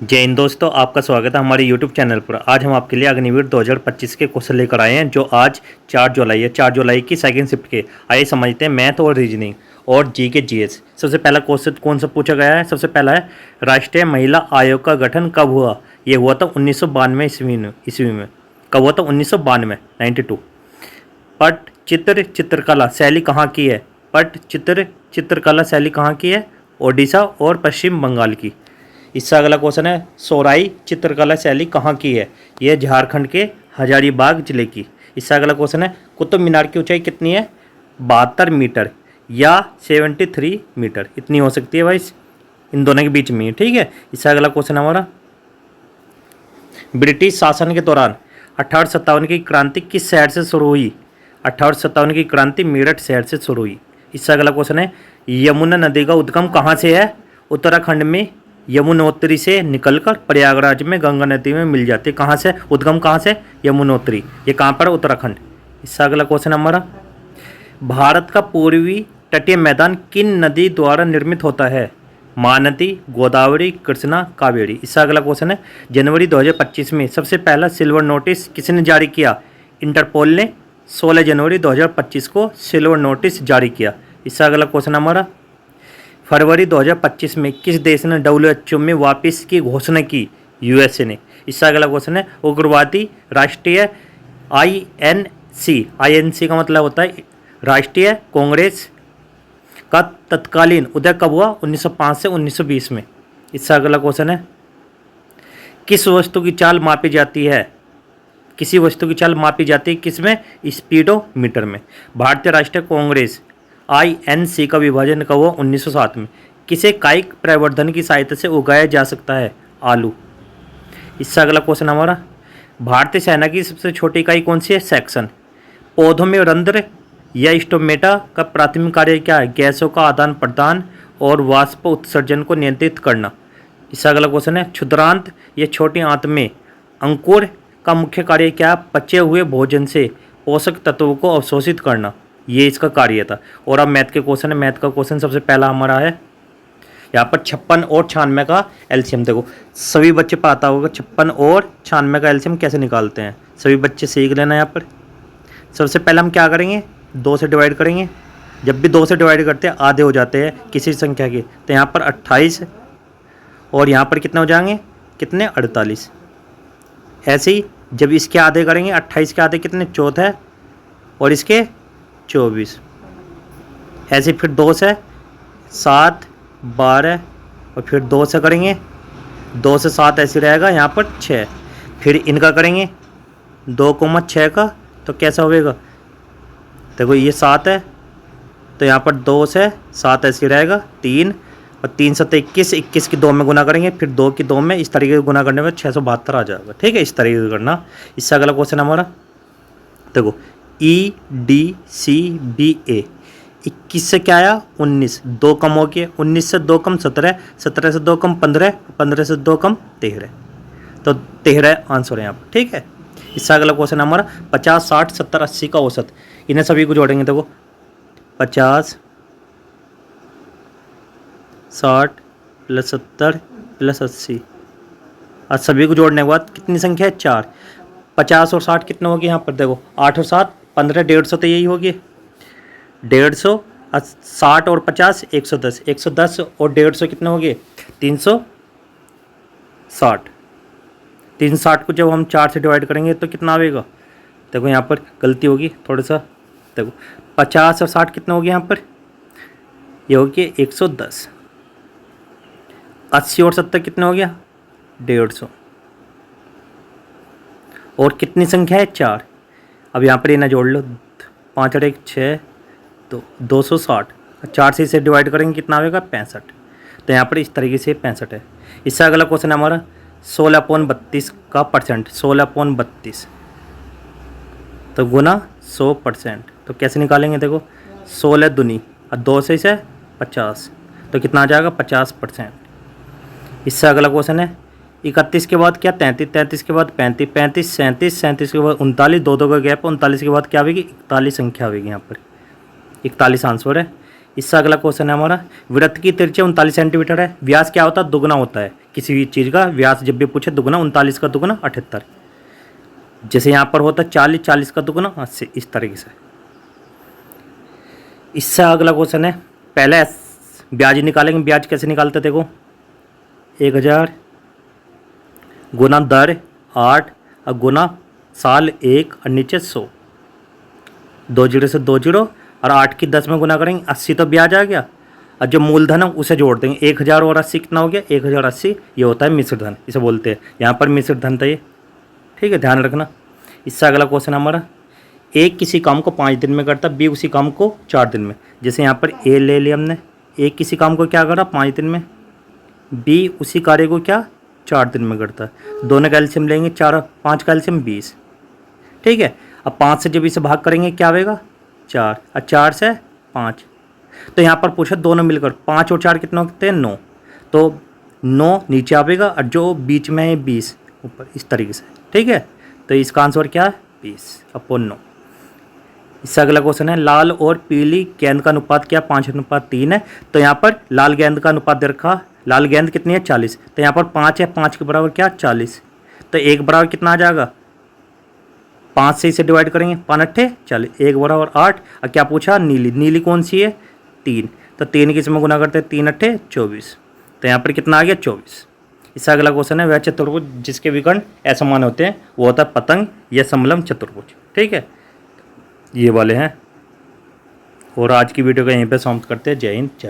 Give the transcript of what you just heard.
जय हिंद दोस्तों, आपका स्वागत है हमारे YouTube चैनल पर। आज हम आपके लिए अग्निवीर 2025 के क्वेश्चन लेकर आए हैं, जो आज 4 जुलाई है। 4 जुलाई की सेकंड शिफ्ट के। आइए समझते हैं मैथ और रीजनिंग और जी के जीएस। सबसे पहला क्वेश्चन कौन सा पूछा गया है? सबसे पहला है, राष्ट्रीय महिला आयोग का गठन कब हुआ? ये हुआ था 1992 ईस्वी में। कब हुआ था? 1992, 92। पट चित्रकला शैली कहाँ की है? चित्रकला शैली कहाँ की है? ओडिशा और पश्चिम बंगाल की। इससे अगला क्वेश्चन है, सोराई चित्रकला शैली कहाँ की है? यह झारखंड के हजारीबाग जिले की। इससे अगला क्वेश्चन है, कुतुब मीनार की ऊंचाई कितनी है? 72 मीटर या 73 मीटर, इतनी हो सकती है भाई, इन दोनों के बीच में। ठीक है। इससे अगला क्वेश्चन हमारा, ब्रिटिश शासन के दौरान 1857 की क्रांति किस शहर से शुरू हुई? 1857 की क्रांति मेरठ शहर से शुरू हुई। इससे अगला क्वेश्चन है, यमुना नदी का उद्गम कहाँ से है? उत्तराखंड में यमुनोत्री से निकलकर प्रयागराज में गंगा नदी में मिल जाती है। कहाँ से उद्गम? कहाँ से? यमुनोत्री। ये कहाँ पर? उत्तराखंड। इससे अगला क्वेश्चन हमारा, भारत का पूर्वी तटीय मैदान किन नदी द्वारा निर्मित होता है? महानदी, गोदावरी, कृष्णा, कावेरी। इससे अगला क्वेश्चन है, जनवरी 2025 में सबसे पहला सिल्वर नोटिस किसने जारी किया? इंटरपोल ने 16 जनवरी 2025 को सिल्वर नोटिस जारी किया। इससे अगला क्वेश्चन हमारा, फरवरी 2025 में किस देश ने WHO में वापस की घोषणा की? USA ने। इससे अगला क्वेश्चन है, उग्रवादी राष्ट्रीय INC का मतलब होता है राष्ट्रीय कांग्रेस का तत्कालीन उदय कब हुआ? 1905 से 1920 में। इससे अगला क्वेश्चन है, किस वस्तु की चाल मापी जाती है? किसी वस्तु की चाल मापी जाती है किसमें? स्पीडोमीटर में। भारतीय राष्ट्रीय कांग्रेस INC का विभाजन कब हुआ? 1907 में। किसे कायिक प्रवर्धन की सहायता से उगाया जा सकता है? आलू। इससे अगला क्वेश्चन हमारा, भारतीय सेना की सबसे छोटी इकाई कौन सी है? सेक्शन। पौधों में रंध्र या स्टोमेटा का प्राथमिक कार्य क्या है? गैसों का आदान प्रदान और वाष्प उत्सर्जन को नियंत्रित करना। इससे अगला क्वेश्चन है, क्षुद्रांत या छोटी आंत में अंकुर का मुख्य कार्य क्या है? पचे हुए भोजन से पोषक तत्वों को अवशोषित करना, ये इसका कार्य था। और अब मैथ के क्वेश्चन है। मैथ का क्वेश्चन सबसे पहला हमारा है, यहाँ पर 56 और 96 का एलसीएम। देखो, सभी बच्चे पता होगा 56 और 96 का एलसीएम कैसे निकालते हैं, सभी बच्चे सीख लेना। यहाँ पर सबसे पहले हम क्या करेंगे? 2 से डिवाइड करेंगे। जब भी 2 से डिवाइड करते हैं आधे हो जाते हैं किसी संख्या के, तो यहाँ पर 28 और यहाँ पर कितने हो जाएंगे? कितने? 48। ऐसे ही जब इसके आधे करेंगे, 28 के आधे कितने? 14 और इसके 24। ऐसे फिर 2 से 7, 12 और फिर 2 से करेंगे, 2 से 7 ऐसे रहेगा। यहाँ पर 6। फिर इनका करेंगे 2,6 का, तो कैसा होगा? देखो ये 7 है, तो यहाँ पर 2 से 7 ऐसे रहेगा। 3 और 3 7 21, 21 की 2 में गुना करेंगे, फिर 2 की 2 में, इस तरीके से गुना करने में 672 आ जाएगा। ठीक है, इस तरीके से करना। इससे अगला क्वेश्चन हमारा, देखो EDCBA 21 से क्या आया? 19। 2 कम हो गया, 19 से 2 कम 17, 17 से 2 कम 15, 15 से 2 कम 13, तो 13 आंसर है यहाँ पर। ठीक है। इससे अगला क्वेश्चन हमारा, 50, 60, 70, 80 का औसत। इन्हें सभी को जोड़ेंगे। देखो 50, 60 + 70 + 80, और सभी को जोड़ने के बाद कितनी संख्या है? 4। 50 और 60 कितने हो गए यहाँ पर? देखो 8 और 7 15, 150, तो यही होगी 150। 60 और 50 110, 110 और 150 कितने हो गए? 360। 360 को जब हम 4 से डिवाइड करेंगे तो कितना आएगा? देखो यहाँ पर गलती होगी थोड़ा सा। देखो 50 और 60 कितने हो गए यहाँ पर? ये हो गया 110। 80 और 70 कितने हो गया? 150। और कितनी संख्या है? 4। अब यहाँ पर ये ना जोड़ लो, 5 और 1 6, तो 260। 4 से इसे डिवाइड करेंगे कितना आएगा? 65। तो यहाँ पर इस तरीके से 65 है। इससे अगला क्वेश्चन है हमारा, 16/32 का परसेंट। 16/32 तो गुना 100%, तो कैसे निकालेंगे? देखो 16 दूनी और 2 से इसे 50, तो कितना आ जाएगा? 50%। इससे अगला क्वेश्चन है, 31 के बाद क्या? 33, 33 के बाद 35, 35, 37, 37 के बाद 39, 2 का गैप, 39 के बाद क्या आएगी? 41 संख्या आएगी यहाँ पर। 41 आंसर है। इससे अगला क्वेश्चन है हमारा, वृत्त की त्रिज्या 39 सेंटीमीटर है, व्यास क्या होता है, दुगना होता है। किसी भी चीज़ का व्यास जब भी पूछे दुगना, 39 का दुगना 78। जैसे यहाँ पर होता है 40, 40 का दुगना 80, इस तरीके से। इससे अगला क्वेश्चन है, पहले ब्याज निकालेंगे। ब्याज कैसे निकालते देखो, 1000 गुना दर 8 और गुना साल 1 और नीचे 100, 2 जीरो से 2 जीरो और 8 की 10 में गुना करेंगे, 80 तो ब्याज आ गया। और जो मूलधन है उसे जोड़ देंगे, 1000 और 80 कितना हो गया, 1080। ये होता है मिश्र धन, इसे बोलते हैं। यहाँ पर मिश्र धन था ये, ठीक है, ध्यान रखना। इससे अगला क्वेश्चन हमारा, ए किसी काम को 5 दिन में करता, बी उसी काम को 4 दिन में। जैसे यहाँ पर ए ले लिया हमने, ए किसी काम को क्या करा 5 दिन में, बी उसी कार्य को क्या 4 दिन में करता है। दोनों का एलसीएम लेंगे, 4 5 का एलसीएम 20, ठीक है। अब 5 से जब इसे भाग करेंगे क्या आएगा 4, और 4 से 5। तो यहाँ पर पूछा दोनों मिलकर 5 और 4 कितना होते हैं 9, तो 9 नीचे आएगा और जो बीच में है 20 ऊपर, इस तरीके से, ठीक है। तो इसका आंसर क्या है 20/9। इससे अगला क्वेश्चन है, लाल और पीली गेंद का अनुपात क्या 5:3 है। तो यहाँ पर लाल गेंद का अनुपात दे रखा, लाल गेंद कितनी है 40, तो यहाँ पर 5 है, 5 के बराबर क्या 40। तो 1 बराबर कितना आ जाएगा, 5 से इसे डिवाइड करेंगे, 5 8 40, 1 बराबर 8। और क्या पूछा, नीली, नीली कौन सी है 3, तो 3 किस में गुना करते हैं, 3 8 24। तो यहाँ पर कितना आ गया 24। इससे अगला क्वेश्चन है, वह चतुर्भुज जिसके विकर्ण असमान होते हैं वो होता है पतंग या समलम चतुर्भुज, ठीक है, ये वाले हैं। और आज की वीडियो को यहीं पे समाप्त करते हैं। जय हिंद।